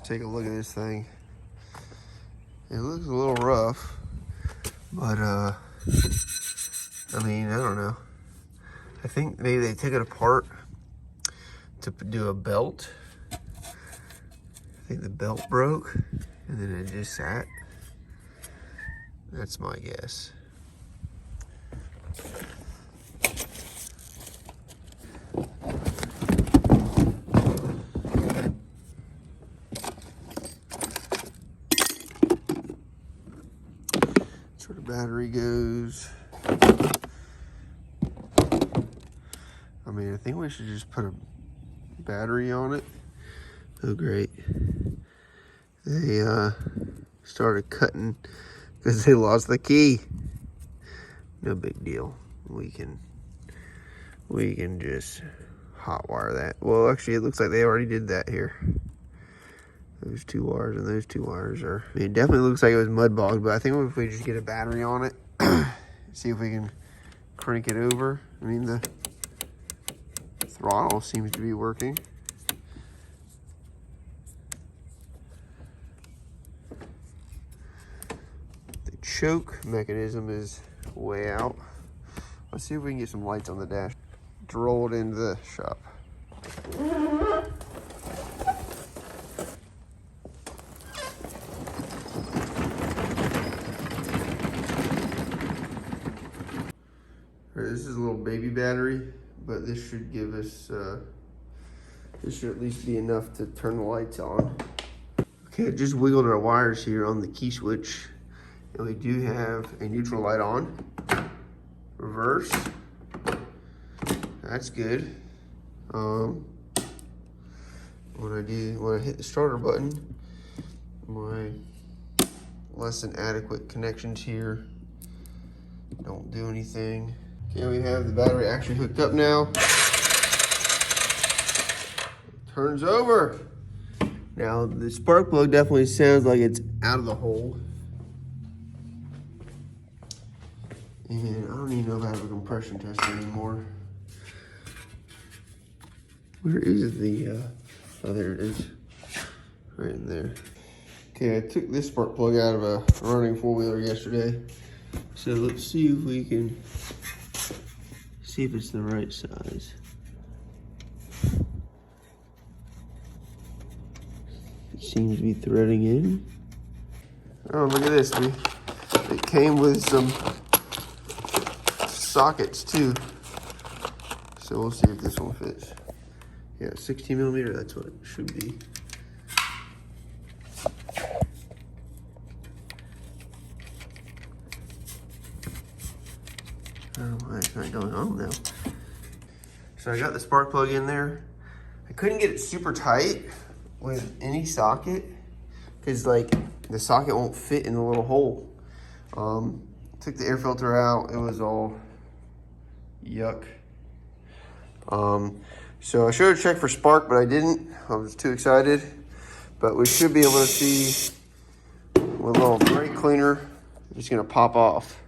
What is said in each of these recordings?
take a look at this thing. It looks a little rough, but I mean, I don't know. I think maybe they took it apart to do a belt. I think the belt broke and then it just sat. That's my guess. That's where the battery goes. I mean, I think we should just put a battery on it. Oh, great. They started cutting because they lost the key. No big deal. We can just hotwire that. Well, actually, it looks like they already did that here. Those two wires and those two wires are. I mean, it definitely looks like it was mud bogged, but I think if we just get a battery on it, see if we can crank it over. I mean, the throttle seems to be working. The choke mechanism is way out. Let's see if we can get some lights on the dash to roll it into the shop. This is a little baby battery, but this should give us, this should at least be enough to turn the lights on. Okay, I just wiggled our wires here on the key switch, and we do have a neutral light on. Reverse, that's good. When I hit the starter button, my less than adequate connections here don't do anything. Okay, we have the battery actually hooked up now. Turns over. Now the spark plug definitely sounds like it's out of the hole. And I don't even know if I have a compression tester anymore. Where is the, oh, there it is. Right in there. Okay, I took this spark plug out of a running four-wheeler yesterday. So let's see if we can see if it's the right size. It seems to be threading in. Oh, look at this. It came with some sockets too. So we'll see if this one fits. Yeah, 16 millimeter, that's what it should be. I don't know why it's not going on now. So I got the spark plug in there. I couldn't get it super tight with any socket because like the socket won't fit in the little hole. Took the air filter out. It was all yuck. So I should have checked for spark, but I didn't. I was too excited. But we should be able to see with a little brake cleaner, it's gonna pop off.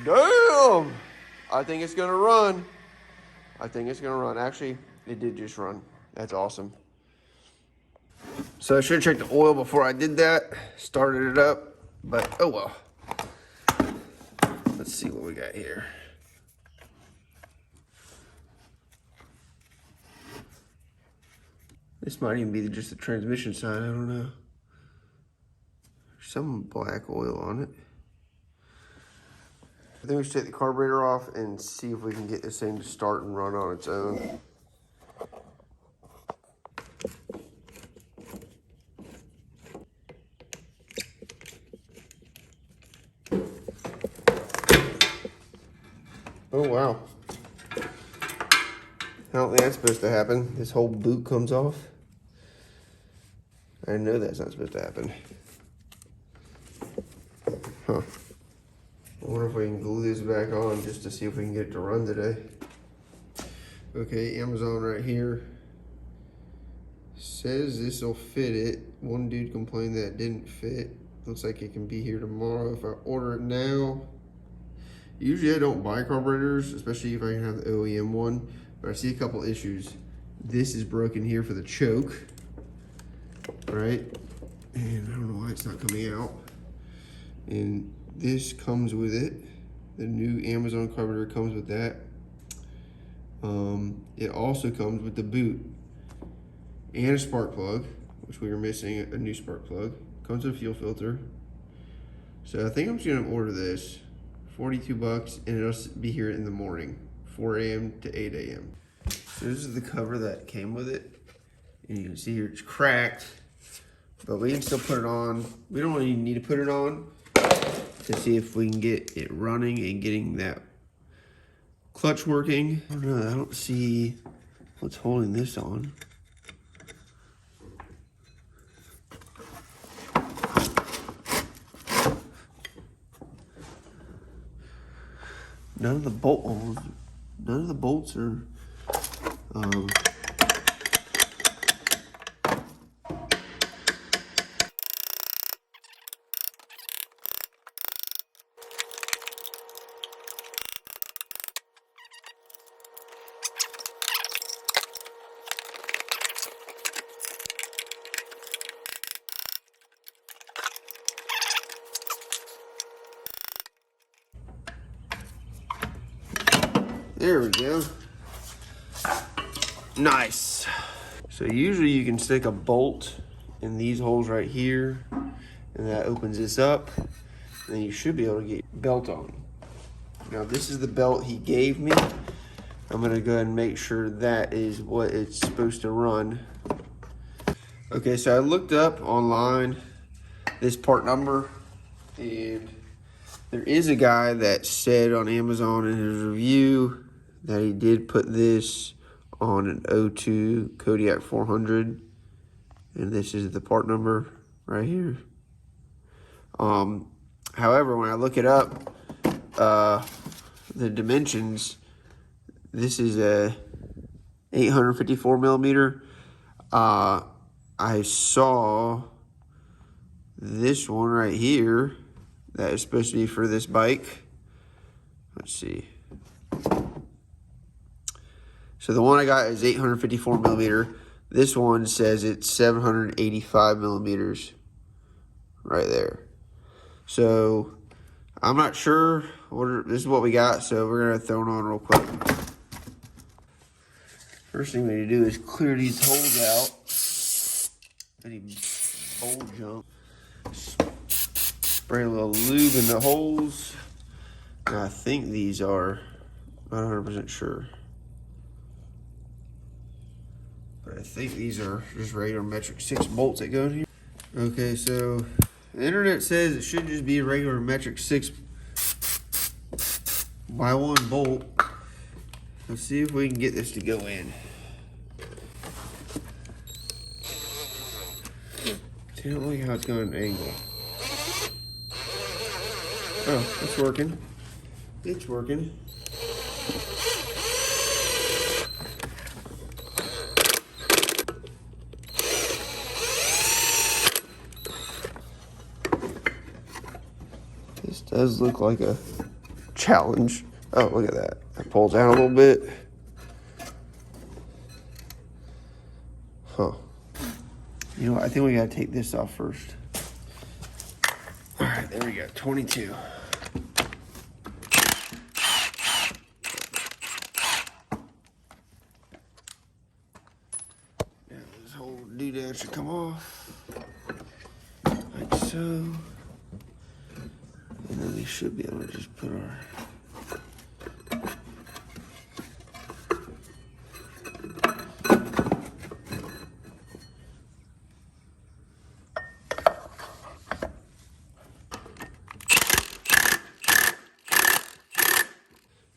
Damn! I think it's gonna run. I think it's gonna run. Actually, it did just run. That's awesome. So I should have checked the oil before I did that. Started it up, but oh well. Let's see what we got here. This might even be just the transmission side, I don't know. There's some black oil on it. I think we should take the carburetor off and see if we can get this thing to start and run on its own. Oh wow. I don't think that's supposed to happen. This whole boot comes off. I know that's not supposed to happen. Huh. I wonder if we can glue this back on just to see if we can get it to run today. Okay, Amazon right here. Says this will fit it. One dude complained that it didn't fit. Looks like it can be here tomorrow. If I order it now, Usually I don't buy carburetors, especially if I can have the OEM one, but I see a couple issues. This is broken here for the choke, right? And I don't know why it's not coming out. And this comes with it. The new Amazon carburetor comes with that. It also comes with the boot and a spark plug, which we were missing, a new spark plug. Comes with a fuel filter. So I think I'm just gonna order this, 42 bucks, and it'll be here in the morning, 4 a.m. to 8 a.m. So this is the cover that came with it. And you can see here it's cracked, but we can still put it on. We don't really need to put it on to see if we can get it running and getting that clutch working. I don't know, I don't see what's holding this on. None of the bolts are there we go. Nice. So usually you can stick a bolt in these holes right here, and that opens this up, and then you should be able to get your belt on. Now this is the belt he gave me. I'm gonna go ahead and make sure that is what it's supposed to run. Okay, so I looked up online this part number, and there is a guy that said on Amazon in his review that he did put this on an 02 Kodiak 400, and this is the part number right here. However, when I look it up, the dimensions, this is a 854 millimeter. I saw this one right here that is supposed to be for this bike. Let's see. So the one I got is 854 millimeter. This one says it's 785 millimeters right there. So I'm not sure. This is what we got, so we're gonna throw it on real quick. First thing we need to do is clear these holes out. Any bowl junk. Spray a little lube in the holes. And I think these are, not 100% sure, but I think these are just regular metric 6 bolts that go in here. Okay, so the internet says it should just be a regular metric 6 by 1 bolt. Let's see if we can get this to go in. See, I don't like how it's going at an angle. Oh, it's working. It's working. This does look like a challenge. Oh, look at that. That pulls down a little bit. Huh. You know what? I think we gotta take this off first. All right, there we go. 22. Now this whole doodad should come off, like so. And then we should be able to just put our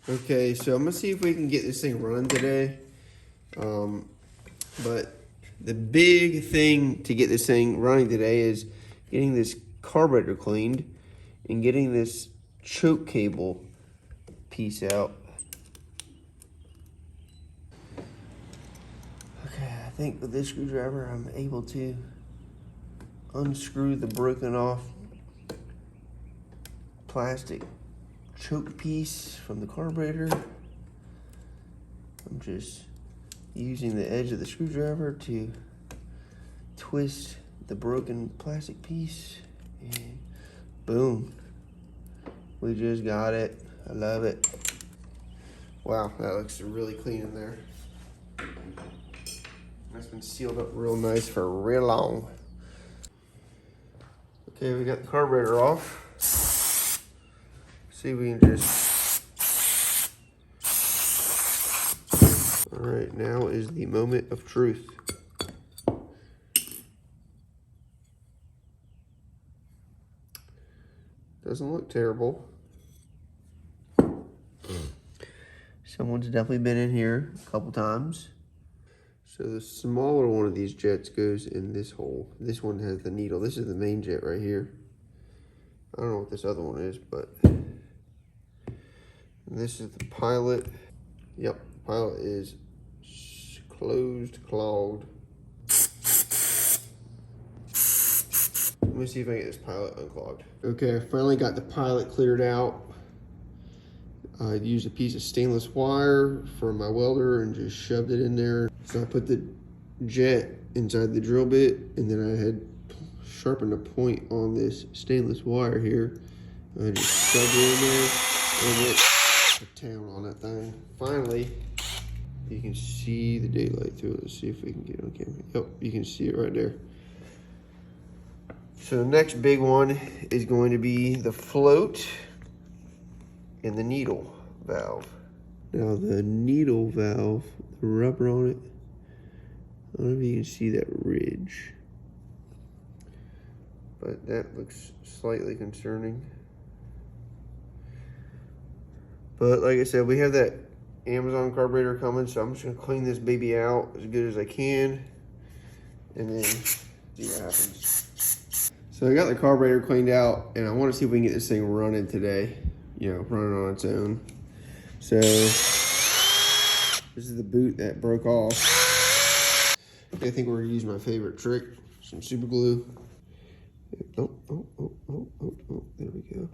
Okay, so I'm gonna see if we can get this thing running today. But the big thing to get this thing running today is getting this carburetor cleaned and getting this choke cable piece out. Okay, I think with this screwdriver I'm able to unscrew the broken off plastic choke piece from the carburetor. I'm just using the edge of the screwdriver to twist the broken plastic piece, and boom, we just got it. I love it. Wow, that looks really clean in there. That's been sealed up real nice for real long. Okay, we got the carburetor off. See if we can just... All right, now is the moment of truth. Doesn't look terrible. Someone's definitely been in here a couple times. So the smaller one of these jets goes in this hole. This one has the needle. This is the main jet right here. I don't know what this other one is, but this is the pilot. Yep, pilot is closed, clogged. Let me see if I can get this pilot unclogged. Okay, I finally got the pilot cleared out. I used a piece of stainless wire for my welder and just shoved it in there. So I put the jet inside the drill bit, and then I had sharpened a point on this stainless wire here. I just shoved it in there and went to town on that thing. Finally, you can see the daylight through it. Let's see if we can get it on camera. Yep, you can see it right there. So the next big one is going to be the float and the needle valve. Now the needle valve, the rubber on it, I don't know if you can see that ridge, but that looks slightly concerning. But like I said, we have that Amazon carburetor coming, so I'm just gonna clean this baby out as good as I can, and then see what happens. So I got the carburetor cleaned out, and I want to see if we can get this thing running today. You know, running on its own. So this is the boot that broke off. I think we're gonna use my favorite trick, some super glue. Oh, there we go.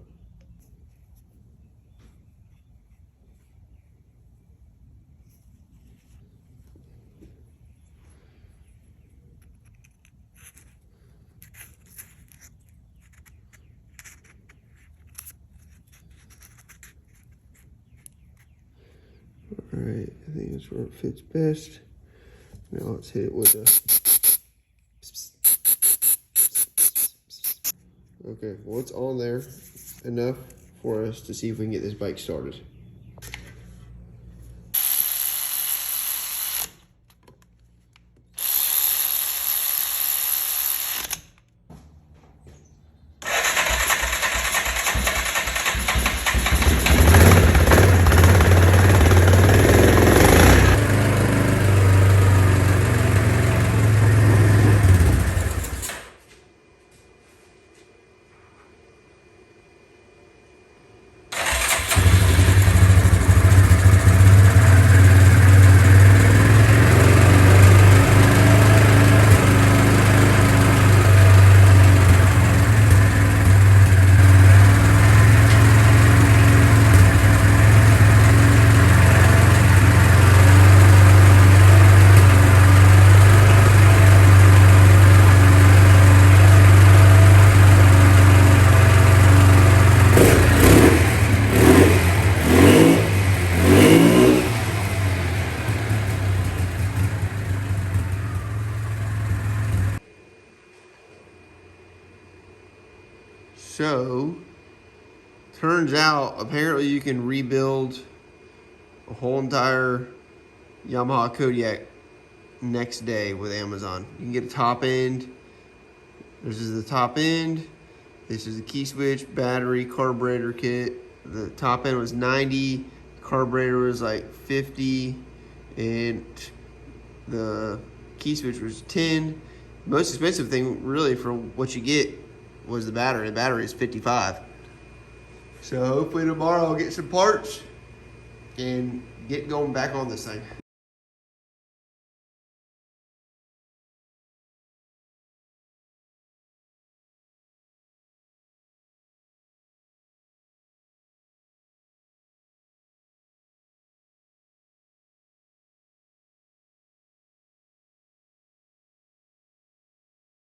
All right, I think that's where it fits best. Now let's hit it with a... Okay, well, it's on there enough for us to see if we can get this bike started. So, turns out apparently you can rebuild a whole entire Yamaha Kodiak next day with Amazon. You can get a top end. This is the top end. This is the key switch, battery, carburetor kit. The top end was 90, carburetor was like 50, and the key switch was 10. The most expensive thing really for what you get was the battery. The battery is 55. So hopefully tomorrow I'll get some parts and get going back on this thing.